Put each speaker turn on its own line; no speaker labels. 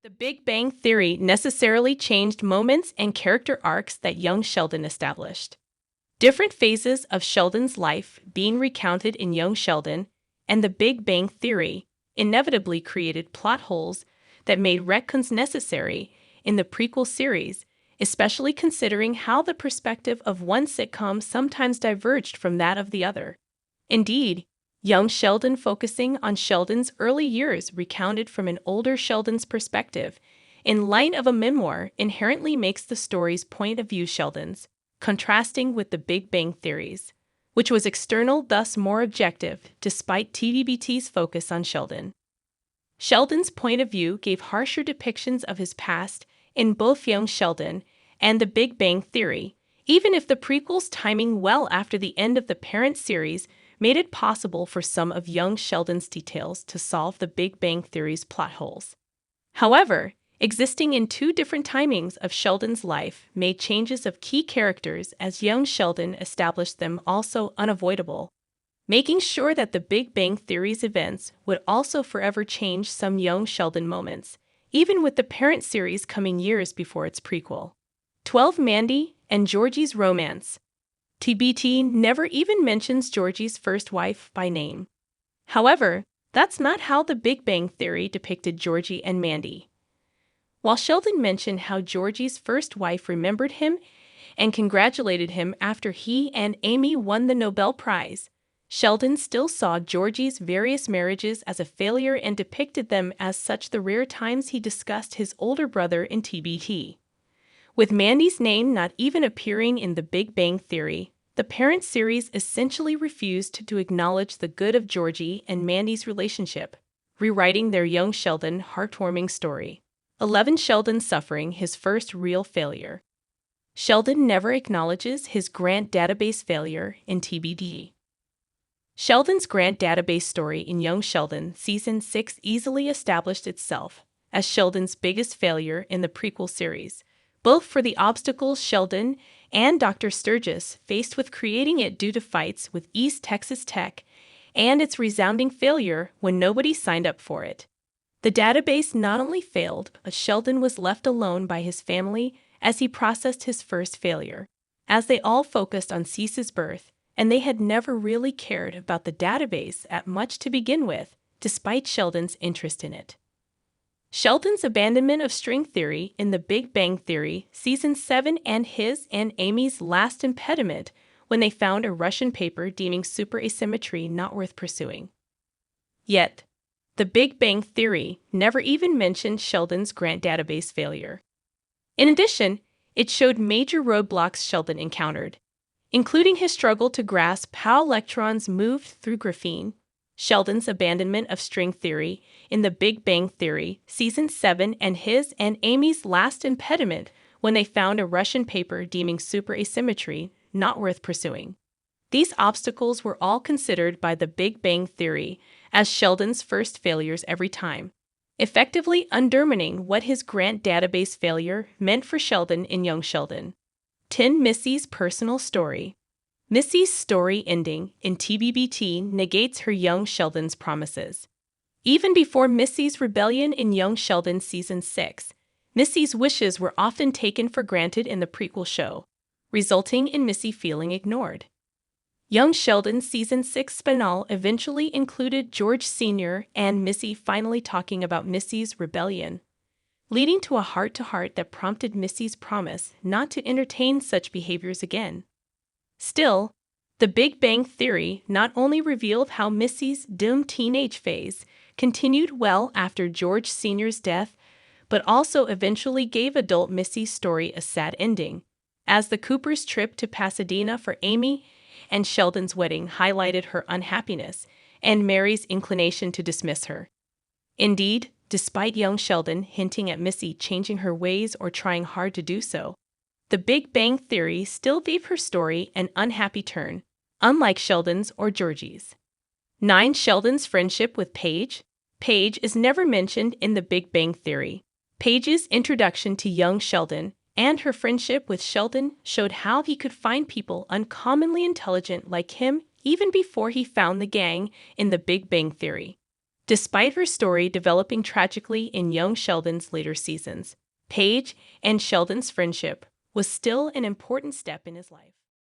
The Big Bang Theory necessarily changed moments and character arcs that young Sheldon established. Different phases of Sheldon's life being recounted in Young Sheldon and The Big Bang Theory inevitably created plot holes that made retcons necessary in the prequel series, especially considering how the perspective of one sitcom sometimes diverged from that of the other. Indeed, Young Sheldon focusing on Sheldon's early years recounted from an older Sheldon's perspective, in light of a memoir, inherently makes the story's point of view Sheldon's, contrasting with the Big Bang Theories, which was external, thus more objective, despite TVBT's focus on Sheldon. Sheldon's point of view gave harsher depictions of his past in both Young Sheldon and The Big Bang Theory, even if the prequel's timing well after the end of the parent series made it possible for some of Young Sheldon's details to solve the Big Bang Theory's plot holes. However, existing in two different timings of Sheldon's life made changes of key characters as Young Sheldon established them also unavoidable, making sure that the Big Bang Theory's events would also forever change some Young Sheldon moments, even with the parent series coming years before its prequel. 12. Mandy and Georgie's romance. TBT never even mentions Georgie's first wife by name. However, that's not how the Big Bang Theory depicted Georgie and Mandy. While Sheldon mentioned how Georgie's first wife remembered him and congratulated him after he and Amy won the Nobel Prize, Sheldon still saw Georgie's various marriages as a failure and depicted them as such the rare times he discussed his older brother in TBT. With Mandy's name not even appearing in The Big Bang Theory, the parent series essentially refused to acknowledge the good of Georgie and Mandy's relationship, rewriting their Young Sheldon heartwarming story. 11. Sheldon suffering his first real failure. Sheldon never acknowledges his grant database failure in TBD. Sheldon's grant database story in Young Sheldon Season 6 easily established itself as Sheldon's biggest failure in the prequel series, both for the obstacles Sheldon and Dr. Sturgis faced with creating it due to fights with East Texas Tech and its resounding failure when nobody signed up for it. The database not only failed, but Sheldon was left alone by his family as he processed his first failure, as they all focused on Cease's birth, and they had never really cared about the database at much to begin with, despite Sheldon's interest in it. Sheldon's abandonment of string theory in The Big Bang Theory Season 7 and his and Amy's last impediment when they found a Russian paper deeming superasymmetry not worth pursuing. Yet, The Big Bang Theory never even mentioned Sheldon's grant database failure. In addition, it showed major roadblocks Sheldon encountered, including his struggle to grasp how electrons moved through graphene, Sheldon's abandonment of string theory in The Big Bang Theory Season 7 and his and Amy's last impediment when they found a Russian paper deeming superasymmetry not worth pursuing. These obstacles were all considered by The Big Bang Theory as Sheldon's first failures every time, effectively undermining what his grant database failure meant for Sheldon in Young Sheldon. 10. Missy's personal story. Missy's story ending in TBBT negates her Young Sheldon's promises. Even before Missy's rebellion in Young Sheldon Season 6, Missy's wishes were often taken for granted in the prequel show, resulting in Missy feeling ignored. Young Sheldon Season 6 finale eventually included George Sr. and Missy finally talking about Missy's rebellion, leading to a heart-to-heart that prompted Missy's promise not to entertain such behaviors again. Still, The Big Bang Theory not only revealed how Missy's doomed teenage phase continued well after George Sr.'s death, but also eventually gave adult Missy's story a sad ending, as the Coopers' trip to Pasadena for Amy and Sheldon's wedding highlighted her unhappiness and Mary's inclination to dismiss her. Indeed, despite Young Sheldon hinting at Missy changing her ways or trying hard to do so, The Big Bang Theory still gave her story an unhappy turn, unlike Sheldon's or Georgie's. 9. Sheldon's friendship with Paige. Paige is never mentioned in The Big Bang Theory. Paige's introduction to Young Sheldon and her friendship with Sheldon showed how he could find people uncommonly intelligent like him even before he found the gang in The Big Bang Theory. Despite her story developing tragically in young Sheldon's later seasons, Paige and Sheldon's friendship was still an important step in his life.